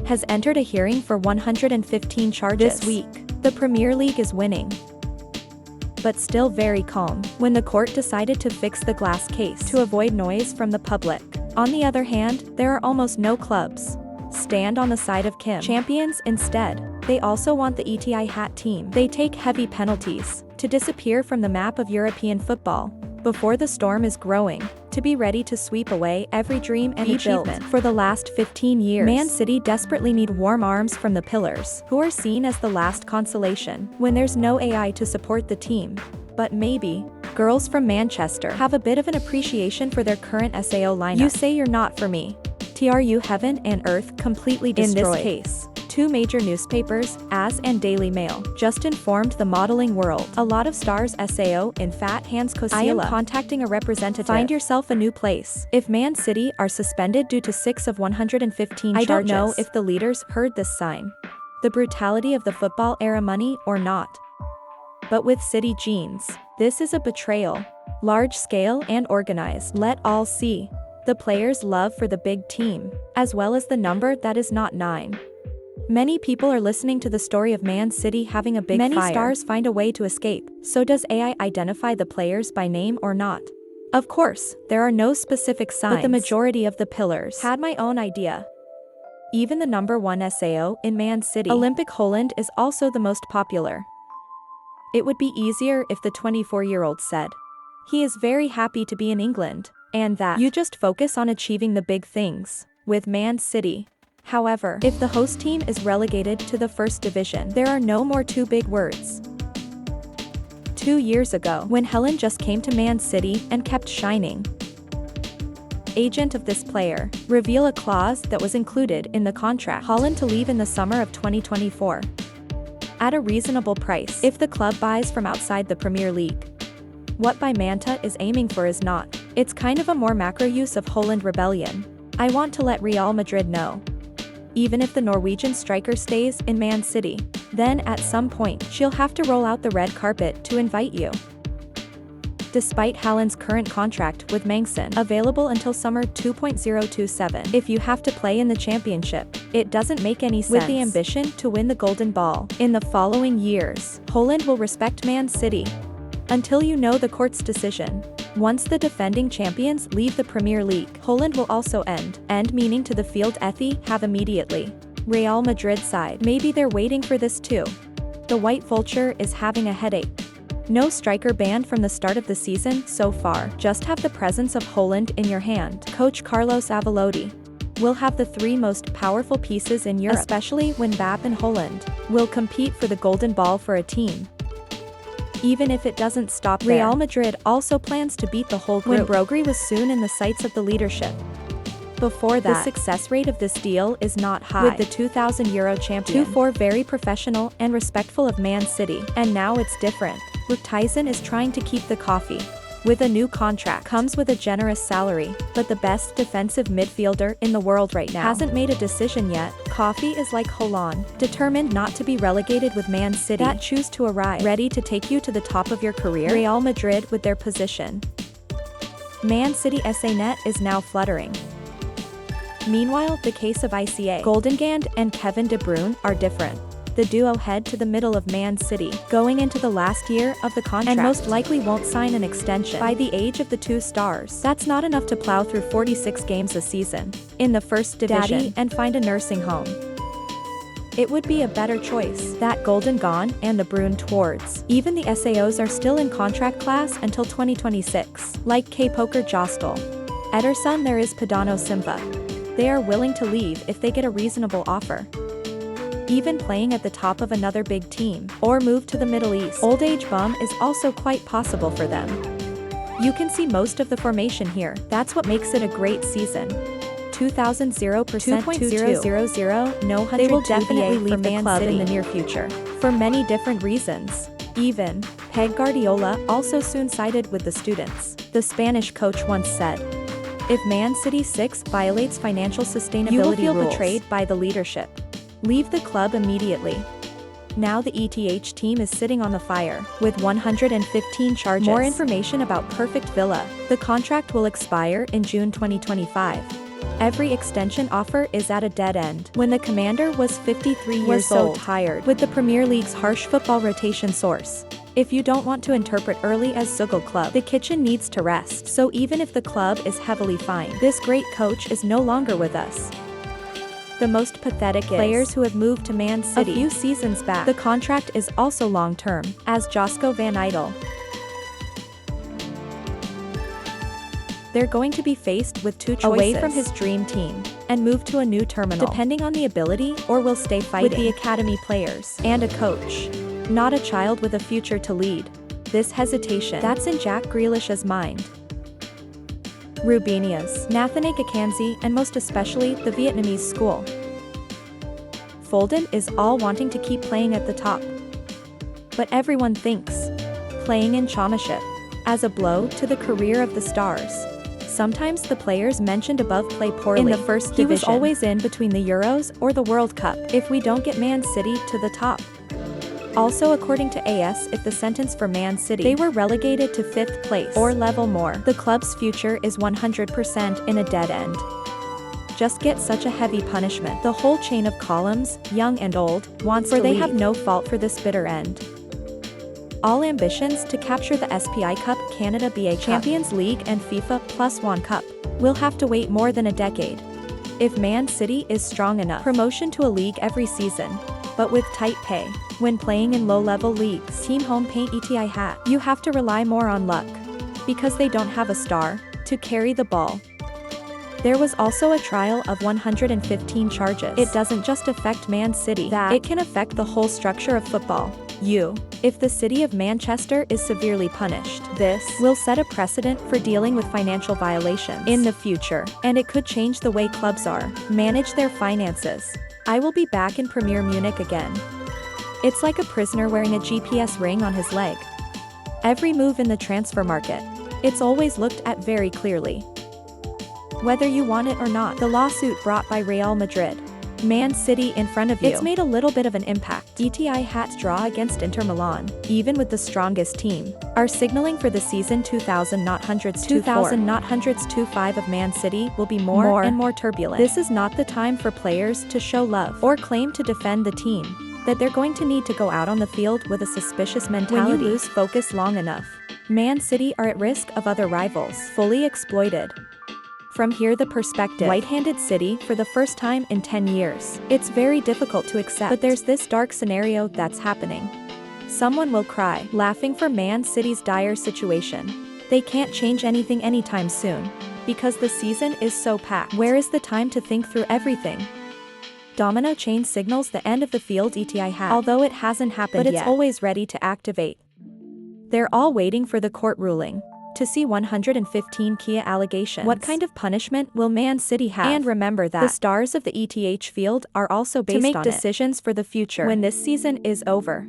has entered a hearing for 115 charges. This week, the Premier League is winning, but still very calm, when the court decided to fix the glass case to avoid noise from the public. On the other hand, there are almost no clubs stand on the side of champions. Instead, they also want the Etihad team. They take heavy penalties to disappear from the map of European football before the storm is growing, to be ready to sweep away every dream and achievement. For the last 15 years, Man City desperately need warm arms from the pillars, who are seen as the last consolation when there's no AI to support the team. But maybe girls from Manchester have a bit of an appreciation for their current SAO lineup. You say you're not for me. TRU heaven and earth completely destroyed. In this case, two major newspapers, AS and Daily Mail, just informed the modeling world. A lot of stars SAO in fat hands. Koscielny. I am contacting a representative. Find yourself a new place. If Man City are suspended due to 6 of 115 charges. I don't know if the leaders heard this sign. The brutality of the football era, money or not. But with City genes, this is a betrayal. Large scale and organized. Let all see the players' love for the big team, as well as the number that is not 9. Many people are listening to the story of Man City having a big fire. Many stars find a way to escape. So does AI identify the players by name or not? Of course, there are no specific signs, but the majority of the pillars had my own idea. Even the number 1 SAO in Man City, Olympic Holland, is also the most popular. It would be easier if the 24-year-old said he is very happy to be in England, and that you just focus on achieving the big things with Man City. However, if the host team is relegated to the first division, there are no more two big words. 2 years ago, when Helen just came to Man City and kept shining, agent of this player reveal a clause that was included in the contract: Holland to leave in the summer of 2024 at a reasonable price if the club buys from outside the Premier League. What by Manta is aiming for is not. It's kind of a more macro use of Holland rebellion. I want to let Real Madrid know. Even if the Norwegian striker stays in Man City, then at some point she'll have to roll out the red carpet to invite you. Despite Haaland's current contract with Mangson, available until summer 2027, if you have to play in the championship, it doesn't make any sense. With the ambition to win the Golden Ball in the following years, Holland will respect Man City until you know the court's decision. Once the defending champions leave the Premier League, Holland will also end meaning to the field have immediately. Real Madrid side, maybe they're waiting for this too. The White Vulture is having a headache. No striker banned from the start of the season so far. Just have the presence of Holland in your hand. Coach Carlos Ancelotti will have the 3 most powerful pieces in Europe, especially when Mbappé and Holland will compete for the Golden Ball for a team. Even if it doesn't stop there, Real Madrid also plans to beat the whole group. When Brogri was soon in the sights of the leadership. Before that, the success rate of this deal is not high, with the €2,000 champion 2-4 very professional and respectful of Man City. And now it's different. Luke Tyson is trying to keep the coffee. With a new contract, comes with a generous salary, but the best defensive midfielder in the world right now hasn't made a decision yet. Coffee is like Holland, determined not to be relegated with Man City, that choose to arrive, ready to take you to the top of your career. Real Madrid with their position. Man City SA net is now fluttering. Meanwhile, the case of ICA, Goldengand and Kevin De Bruyne are different. The duo head to the middle of Man City, going into the last year of the contract, and most likely won't sign an extension by the age of the 2 stars. That's not enough to plow through 46 games a season in the first division and find a nursing home. It would be a better choice. That Golden gone and De Bruyne towards. Even the SAOs are still in contract class until 2026, like K-Poker Jostel. Ederson, there is Padano Simba. They are willing to leave if they get a reasonable offer. Even playing at the top of another big team, or move to the Middle East. Old age bum is also quite possible for them. You can see most of the formation here. That's what makes it a great season. 2000 0% 2.000 no 100. They will definitely leave the club in the near future, for many different reasons. Even Pep Guardiola also soon sided with the students. The Spanish coach once said, "If Man City 6 violates financial sustainability you will feel rules, betrayed by the leadership. Leave the club immediately." Now the ETH team is sitting on the fire, with 115 charges. More information about Perfect Villa. The contract will expire in June 2025. Every extension offer is at a dead end. When the commander was 53 years old, tired with the Premier League's harsh football rotation source. If you don't want to interpret early as Zugal club, the kitchen needs to rest. So even if the club is heavily fined, this great coach is no longer with us. The most pathetic players who have moved to Man City a few seasons back. The contract is also long-term, as Josko van Idel. They're going to be faced with two choices: away from his dream team, and move to a new terminal, depending on the ability, or will stay fighting with the academy players, and a coach, not a child with a future to lead. This hesitation, that's in Jack Grealish's mind. Rubinia's, Nathaniel Akanji, and most especially, the Vietnamese school. Folden is all wanting to keep playing at the top. But everyone thinks playing in Championship as a blow to the career of the stars. Sometimes the players mentioned above play poorly in the first division. He was always in between the Euros or the World Cup if we don't get Man City to the top. Also, according to AS, if the sentence for Man City, they were relegated to 5th place or level more, the club's future is 100% in a dead end. Just get such a heavy punishment. The whole chain of columns, young and old, wants to leave, for they have no fault for this bitter end. All ambitions to capture the SPI Cup, Canada BA Champions League and FIFA Plus One Cup will have to wait more than a decade. If Man City is strong enough, promotion to a league every season, but with tight pay. When playing in low-level leagues, Team Home Paint Etihad, you have to rely more on luck, because they don't have a star to carry the ball. There was also a trial of 115 charges. It doesn't just affect Man City, it can affect the whole structure of football. If the city of Manchester is severely punished, this will set a precedent for dealing with financial violations in the future, and it could change the way clubs manage their finances. I will be back in Premier Munich again. It's like a prisoner wearing a GPS ring on his leg. Every move in the transfer market, it's always looked at very clearly. Whether you want it or not, the lawsuit brought by Real Madrid, Man City in front of you, it's made a little bit of an impact. Etihad's draw against Inter Milan, even with the strongest team, are signaling for the season 2000-25 of Man City will be more and more turbulent. This is not the time for players to show love or claim to defend the team, that they're going to need to go out on the field with a suspicious mentality. When you lose focus long enough, Man City are at risk of other rivals fully exploited. From here the perspective, right-handed City for the first time in 10 years. It's very difficult to accept, but there's this dark scenario that's happening. Someone will cry, laughing for Man City's dire situation. They can't change anything anytime soon, because the season is so packed. Where is the time to think through everything? Domino chain signals the end of the field Etihad, although it hasn't happened yet, but it's always ready to activate. They're all waiting for the court ruling to see 115 Kia allegations. What kind of punishment will Man City have? And remember that the stars of the ETH field are also based on decisions for the future when this season is over.